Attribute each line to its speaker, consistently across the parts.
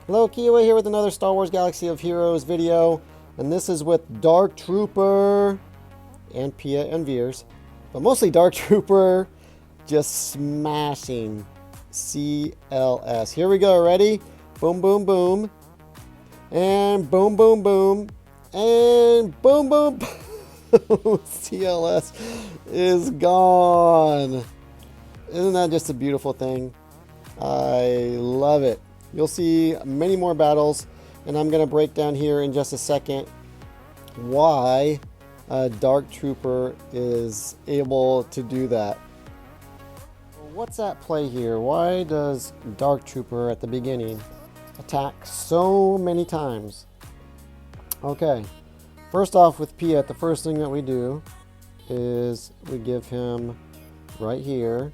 Speaker 1: Hello, Kiwi here with another Star Wars Galaxy of Heroes video, and this is with Dark Trooper and Piett and Veers, but mostly Dark Trooper just smashing CLS. Here we go, ready? Boom, boom, boom, and boom, boom, boom, and boom, boom, boom. CLS is gone. Isn't that just a beautiful thing? I love it. You'll see many more battles, and I'm going to break down here in just a second why Dark Trooper is able to do that. What's at play here? Why does Dark Trooper at the beginning attack so many times? Okay, first off with Piett, the first thing that we do is we give him right here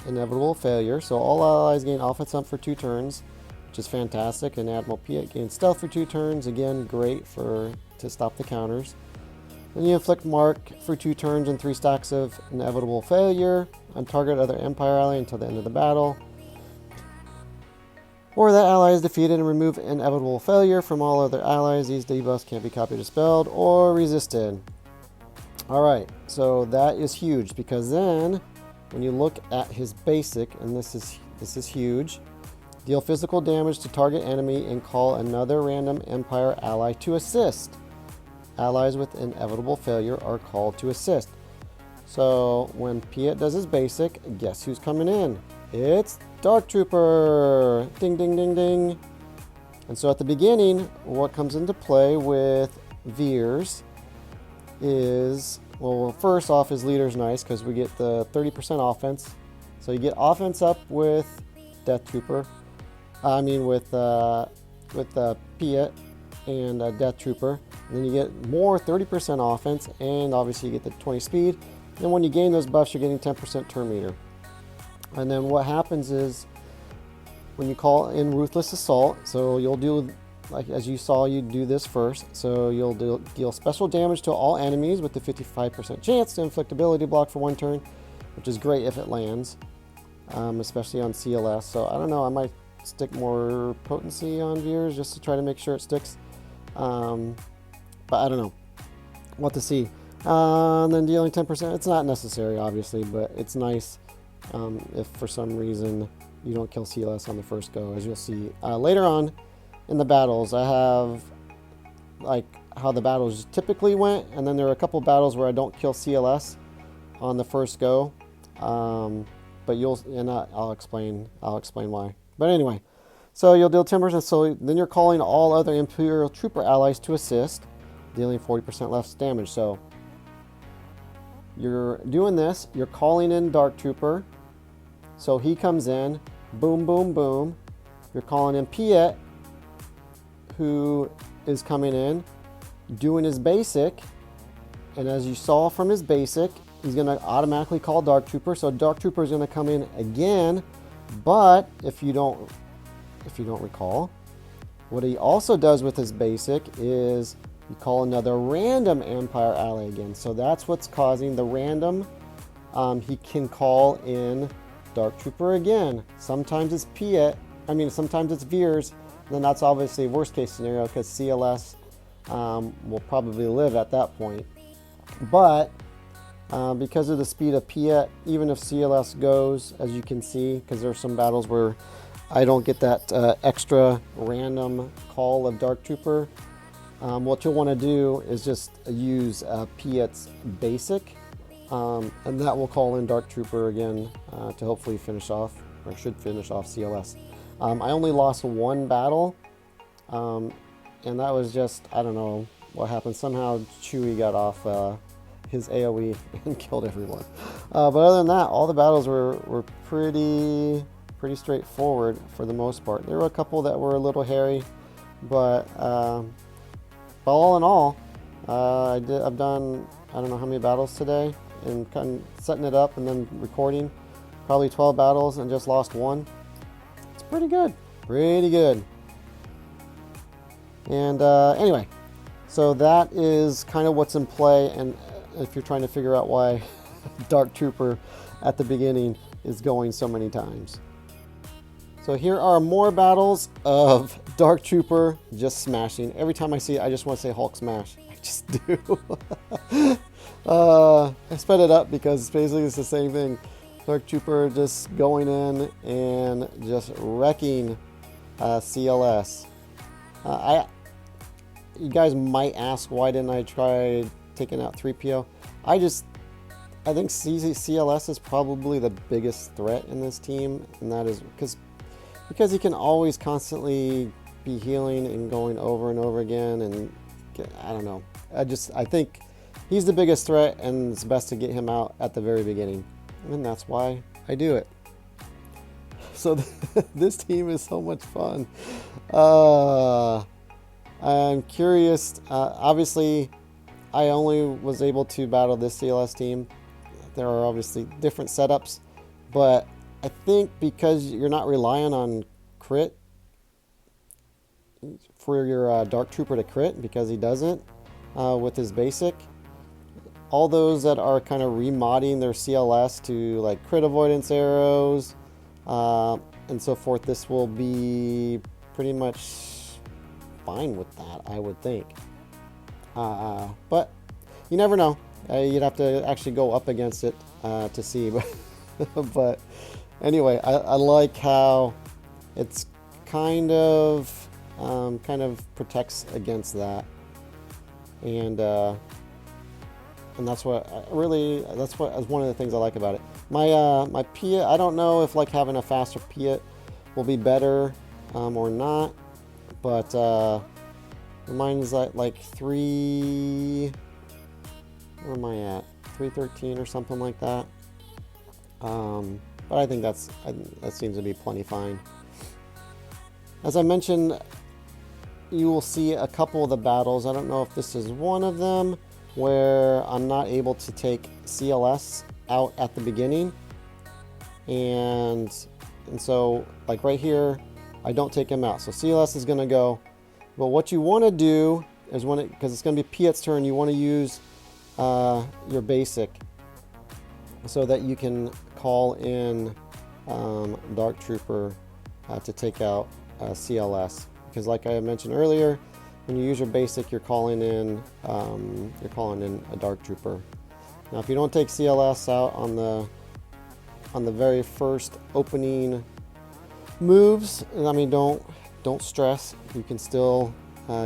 Speaker 1: inevitable failure. So all allies gain offense up for 2 turns, which is fantastic, and Admiral Piett gains stealth for 2 turns. Again, great to stop the counters. Then you inflict mark for 2 turns and 3 stacks of inevitable failure on target other Empire ally until the end of the battle. Or that ally is defeated, and remove inevitable failure from all other allies. These debuffs can't be copied, dispelled, or resisted. Alright, so that is huge, because then when you look at his basic, and this is huge, deal physical damage to target enemy and call another random Empire ally to assist. Allies with inevitable failure are called to assist. So when Piett does his basic, guess who's coming in? It's Dark Trooper! Ding, ding, ding, ding. And so at the beginning, what comes into play with Veers is, well, first off, his leader's nice because we get the 30% offense. So you get offense up with Death Trooper. With Piett and Death Trooper. And then you get more 30% offense, and obviously you get the 20 speed. And when you gain those buffs, you're getting 10% turn meter. And then what happens is when you call in Ruthless Assault, so you'll do, like as you saw, you do this first. So you'll deal special damage to all enemies with the 55% chance to inflict ability block for 1 turn, which is great if it lands, especially on CLS. So I don't know, I might stick more potency on Veers just to try to make sure it sticks. But I don't know what to see. And then dealing 10%, it's not necessary obviously, but it's nice if for some reason you don't kill CLS on the first go, as you'll see later on in the battles. I have like how the battles typically went, and then there are a couple battles where I don't kill CLS on the first go, but I'll explain why. But anyway, so you'll deal 10%, so then you're calling all other Imperial Trooper allies to assist, dealing 40% less damage. So you're doing this, you're calling in Dark Trooper, so he comes in, boom, boom, boom. You're calling in Piett, who is coming in, doing his basic, and as you saw from his basic, he's going to automatically call Dark Trooper, so Dark Trooper is going to come in again. But if you don't recall, what he also does with his basic is you call another random Empire ally again. So that's what's causing the random. He can call in Dark Trooper again. Sometimes it's Piett. Sometimes it's Veers. Then that's obviously a worst case scenario because CLS will probably live at that point. But because of the speed of Piett, even if CLS goes, as you can see, because there are some battles where I don't get that extra random call of Dark Trooper, what you'll want to do is just use Piett's basic, and that will call in Dark Trooper again to hopefully finish off, or should finish off CLS. I only lost 1 battle, and that was just, I don't know what happened. Somehow Chewie got off his AoE and killed everyone. But other than that, all the battles were pretty straightforward for the most part. There were a couple that were a little hairy, but all in all, I've done, I don't know how many battles today, and kind of setting it up and then recording, probably 12 battles and just lost 1. It's pretty good, And anyway, so that is kind of what's in play, and if you're trying to figure out why Dark Trooper at the beginning is going so many times. So here are more battles of Dark Trooper just smashing. Every time I see it, I just want to say Hulk smash. I just do. I sped it up because basically it's the same thing. Dark Trooper just going in and just wrecking CLS. You guys might ask, why didn't I try taking out 3PO? I think CLS is probably the biggest threat in this team, and that is because he can always constantly be healing and going over and over again, and I don't know. I think he's the biggest threat, and it's best to get him out at the very beginning, and that's why I do it. So this team is so much fun. I'm curious. Obviously, I only was able to battle this CLS team. There are obviously different setups, but I think because you're not relying on crit for your Dark Trooper to crit, because he doesn't with his basic, all those that are kind of remodding their CLS to like crit avoidance arrows and so forth, this will be pretty much fine with that, I would think. But you never know. You'd have to actually go up against it to see. But anyway, I like how it's kind of protects against that, and that's what that's one of the things I like about it. My Piett, I don't know if like having a faster Piett will be better or not, but mine is like 3. Where am I at? 313 or something like that. But I think that seems to be plenty fine. As I mentioned, you will see a couple of the battles. I don't know if this is one of them where I'm not able to take CLS out at the beginning, and so like right here, I don't take him out. So CLS is going to go. But what you want to do is because it's going to be Piett's turn, you want to use your basic so that you can call in Dark Trooper to take out CLS, because like I mentioned earlier, when you use your basic, you're calling in a Dark Trooper. Now if you don't take CLS out on the very first opening moves, I mean, don't stress, you can still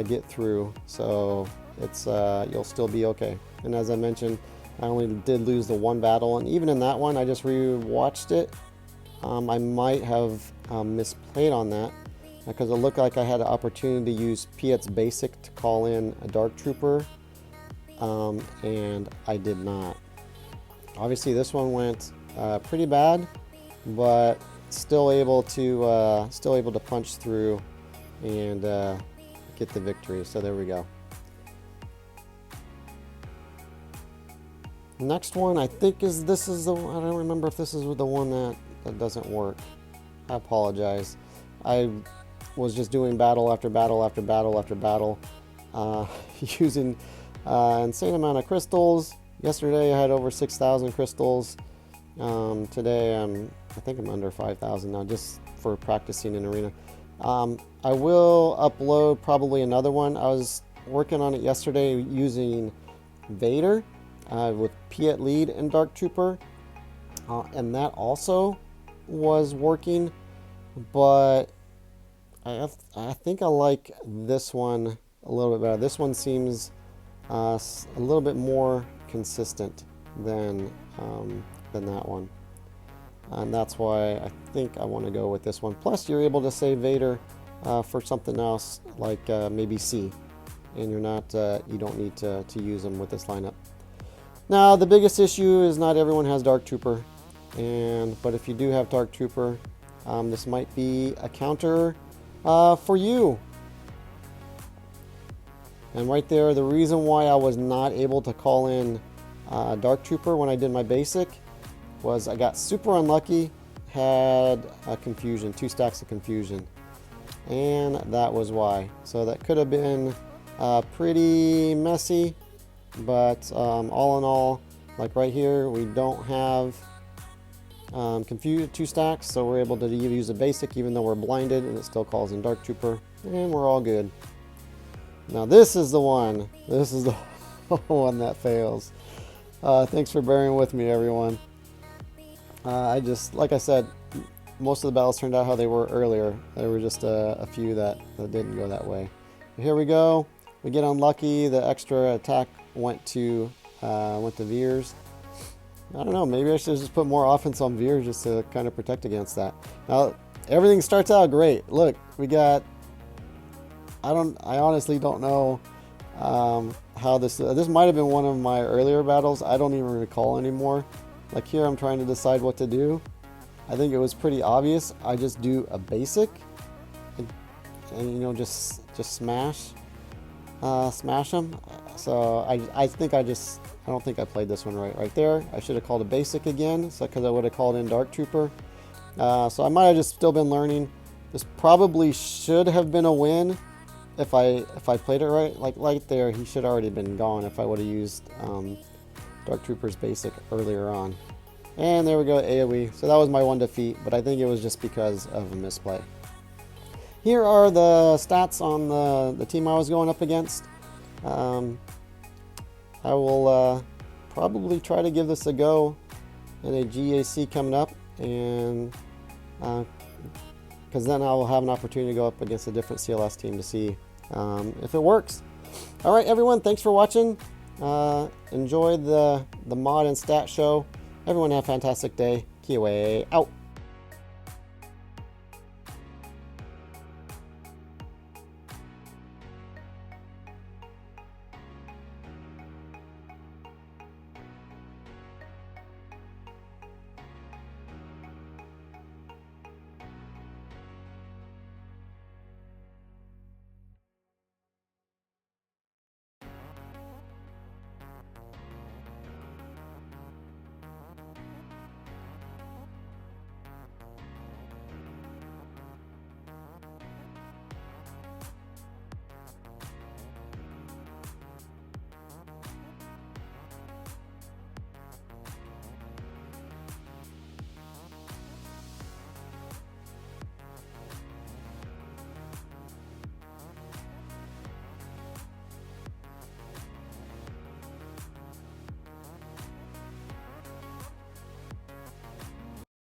Speaker 1: get through, so it's you'll still be okay. And as I mentioned, I only did lose the one battle, and even in that one, I just re-watched it. I might have misplayed on that because it looked like I had an opportunity to use Piett's basic to call in a Dark Trooper, and I did not. Obviously, this one went pretty bad, but still able to punch through and get the victory. So there we go. Next one, I think this is the one. I don't remember if this is the one that doesn't work. I apologize. I was just doing battle after battle after battle after battle, using insane amount of crystals. Yesterday I had over 6,000 crystals. Today I think I'm under 5,000 now, just for practicing in arena. I will upload probably another one. I was working on it yesterday using Vader with Piett lead and Dark Trooper, and that also was working, but I think I like this one a little bit better. This one seems a little bit more consistent than that one, and that's why I think I want to go with this one. Plus, you're able to save Vader for something else, like maybe C, and you don't need to use them with this lineup. Now, the biggest issue is not everyone has Dark Trooper, but if you do have Dark Trooper, this might be a counter for you. And right there, the reason why I was not able to call in Dark Trooper when I did my basic was I got super unlucky, had a confusion, 2 stacks of confusion, and that was why. So that could have been pretty messy. But all in all, like right here, we don't have confused 2 stacks, so we're able to use a basic even though we're blinded, and it still calls in Dark Trooper, and we're all good. Now this is the one. This is the one that fails. Thanks for bearing with me, everyone. Like I said, most of the battles turned out how they were earlier. There were just a few that didn't go that way. But here we go. We get unlucky. The extra attack went to Veers. I don't know. Maybe I should just put more offense on Veers just to kind of protect against that. Now everything starts out great. Look, we got. I honestly don't know how this might have been one of my earlier battles. I don't even recall anymore. Like here, I'm trying to decide what to do. I think it was pretty obvious. I just do a basic, and you know, just smash them. So I don't think I played this one right there. I should have called a basic again, so because I would have called in Dark Trooper. So I might have just still been learning. This probably should have been a win if I played it right. Like right there, he should have already been gone if I would have used Dark Trooper's basic earlier on. And there we go, AoE. So that was my one defeat, but I think it was just because of a misplay. Here are the stats on the team I was going up against. I will probably try to give this a go in a GAC coming up, and because then I will have an opportunity to go up against a different CLS team to see if it works. All right, everyone, thanks for watching. Enjoy the mod and stat show. Everyone have a fantastic day. Kiwi out.